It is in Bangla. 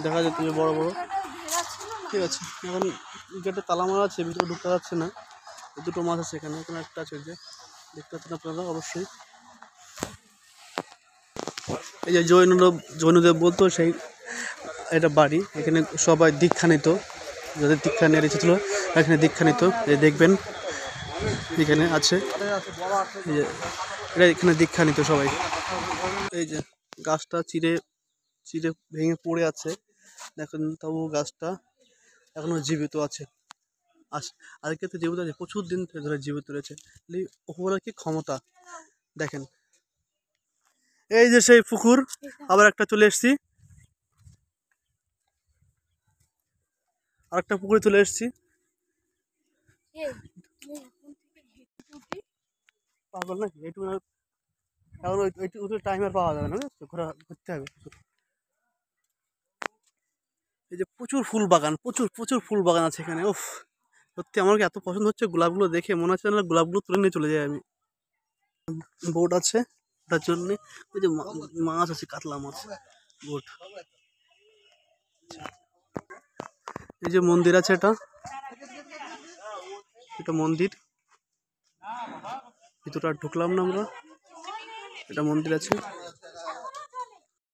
দেখা যাচ্ছে যে বড় বড়। ঠিক আছে, এখন গেটে তালা মারা আছে, ভিতরে ঢুকতে যাচ্ছে না। দুটো মাছ আছে এখানে, এখানে একটা আছে, যে দেখতে পাচ্ছেন আপনারা অবশ্যই। এই যে জৈনদেব বলতো সেই এটা বাড়ি, এখানে সবাই দীক্ষা নিত, যাদের দীক্ষা নেওয়ার ইচ্ছে ছিল এখানে দীক্ষা নিত। এই দেখবেন এখানে আছে, এই যে এটা এখানে দীক্ষা নিত সবাই। এই যে গাছটা চিরে চিরে ভেঙে পড়ে আছে, দেখেন তবু গাছটা এখনো জীবিত আছে। আর ক্ষেত্রে জীবিত আছে, প্রচুর দিন ধরে জীবিত রয়েছে। ওপরের কি ক্ষমতা দেখেন। এই যে সেই পুকুর, আবার একটা চলে এসেছি, আরেকটা পুকুরে চলে এসেছি। পাগল নাকি এইটুকু, এখন ওইটুকু টাইম আর পাওয়া যাবে না, ঘুরতে হবে। এই যে প্রচুর ফুল বাগান, প্রচুর প্রচুর ফুল বাগান আছে এখানে। উফ, সত্যি আমার এত পছন্দ হচ্ছে গোলাপগুলো দেখে, মনে হচ্ছে না গোলাপগুলো তুলে নিয়ে চলে যাই আমি। বোট আছে তার জন্যে, ওই যে মাছ আছে, কাতলা মাছ। বোট, এই যে মন্দির আছে, এটা মন্দির, ভিতরটা ঢুকলাম না আমরা, এটা মন্দির আছে।